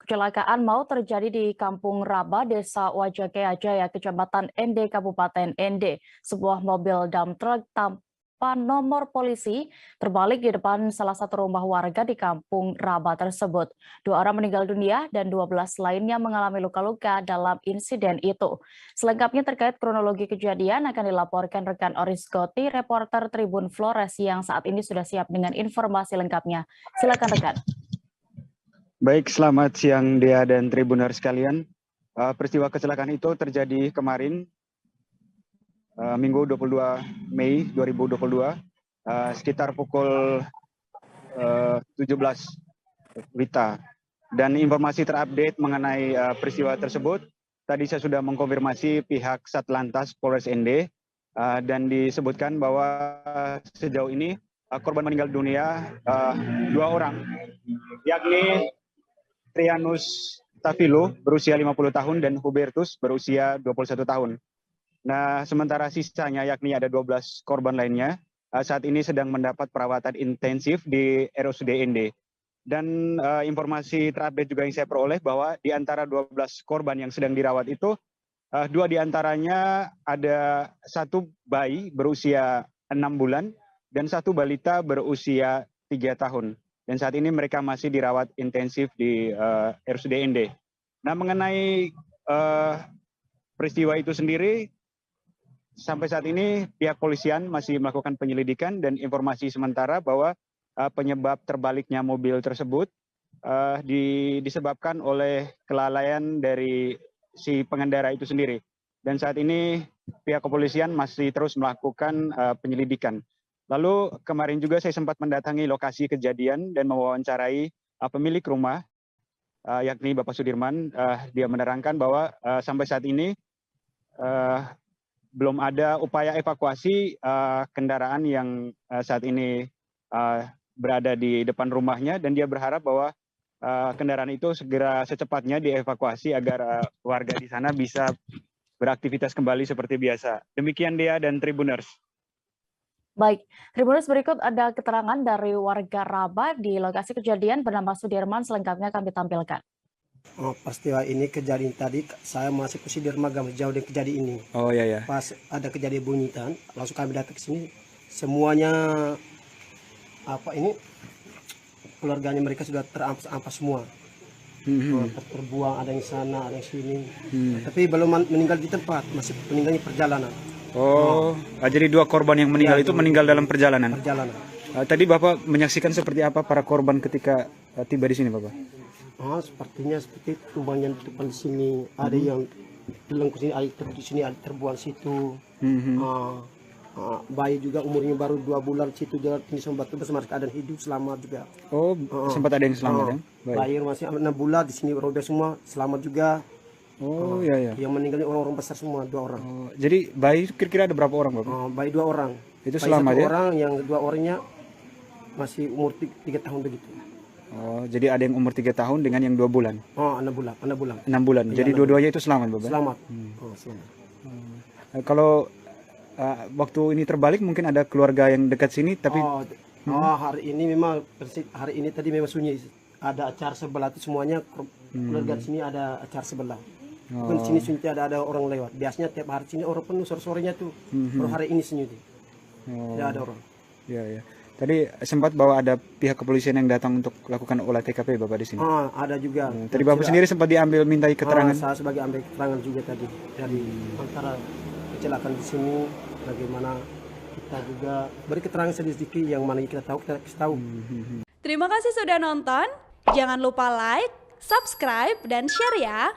Kecelakaan maut terjadi di Kampung Raba, Desa Wajagaya Jaya, Kecamatan Ende, Kabupaten Ende. Sebuah mobil dump truck tanpa nomor polisi terbalik di depan salah satu rumah warga di Kampung Raba tersebut. 2 orang meninggal dunia dan 12 lainnya mengalami luka-luka dalam insiden itu. Selengkapnya terkait kronologi kejadian akan dilaporkan rekan Oris Goti, reporter Tribun Flores yang saat ini sudah siap dengan informasi lengkapnya. Silakan rekan. Baik, selamat siang Dea dan Tribuners sekalian. Peristiwa kecelakaan itu terjadi kemarin, Minggu 22 Mei 2022, sekitar pukul 17 WITA. Dan informasi terupdate mengenai peristiwa tersebut, tadi saya sudah mengkonfirmasi pihak Satlantas Polres Ende, dan disebutkan bahwa sejauh ini korban meninggal dunia 2 orang, yakni Trianus Tafilo berusia 50 tahun dan Hubertus berusia 21 tahun. Nah, sementara sisanya yakni ada 12 korban lainnya saat ini sedang mendapat perawatan intensif di RSUD Ende. Dan informasi terupdate juga yang saya peroleh bahwa di antara 12 korban yang sedang dirawat itu, 2 di antaranya ada 1 bayi berusia 6 bulan dan 1 balita berusia 3 tahun. Dan saat ini mereka masih dirawat intensif di RSUD Ende. Nah, mengenai peristiwa itu sendiri, sampai saat ini pihak polisian masih melakukan penyelidikan dan informasi sementara bahwa penyebab terbaliknya mobil tersebut disebabkan oleh kelalaian dari si pengendara itu sendiri. Dan saat ini pihak kepolisian masih terus melakukan penyelidikan. Lalu kemarin juga saya sempat mendatangi lokasi kejadian dan mewawancarai pemilik rumah, yakni Bapak Sudirman. Dia menerangkan bahwa sampai saat ini belum ada upaya evakuasi kendaraan yang saat ini berada di depan rumahnya, dan dia berharap bahwa kendaraan itu segera secepatnya dievakuasi agar warga di sana bisa beraktivitas kembali seperti biasa. Demikian Dea dan Tribuners. Baik, Tribuners, berikut ada keterangan dari warga Raba di lokasi kejadian bernama Sudirman, selengkapnya kami tampilkan. Peristiwa ini kejadian tadi, saya masih ke Sudirman jauh dari kejadian ini. Oh iya ya. Pas ada kejadian bunyi kan, langsung kami datang ke sini, semuanya keluarganya mereka sudah terampas semua. Terbuang, ada yang sana, ada yang sini. Tapi belum meninggal di tempat, masih meninggalnya perjalanan. Jadi 2 korban yang meninggal itu meninggal dalam perjalanan. Tadi Bapak menyaksikan seperti apa para korban ketika tiba di sini, Bapak? Sepertinya seperti tubuhnya di depan sini, ada yang bilang ke sini, ada di sini, ada terbuang situ. Bayi juga umurnya baru 2 bulan situ juga ini sempat bersama keadaan hidup selamat juga. Sempat ada yang selamat ya? Bayi masih 6 bulan di sini roda semua selamat juga. Iya. Yang meninggalnya orang-orang besar semua, 2 orang. Jadi bayi kira-kira ada berapa orang, Bapak? Bayi 2 orang. Itu bayi selamat 1 ya? orang, yang 2 orangnya masih umur 3 tahun begitu. Jadi ada yang umur 3 tahun dengan yang 2 bulan? 6 bulan. 6 bulan. Jadi dua-duanya itu selamat, Bapak? Selamat. Selamat. Kalau waktu ini terbalik mungkin ada keluarga yang dekat sini, tapi hari ini memang tadi memang sunyi. Ada acara sebelah itu semuanya keluarga di sini, ada acara sebelah. Bukan sini sunyi ada orang lewat. Biasanya tiap hari sini orang penuh sore-sorenya tuh. Baru hari ini sunyi. Tidak ada orang. Iya. Tadi sempat bahwa ada pihak kepolisian yang datang untuk melakukan olah TKP, Bapak, di sini. Ada juga. Tadi Bapak sendiri sempat diambil mintai keterangan. Saya sebagai ambil keterangan juga tadi dari antara kecelakaan di sini, bagaimana kita juga beri keterangan sedikit yang mana kita tahu, kita kasih tahu. Terima kasih sudah nonton. Jangan lupa like, subscribe, dan share ya.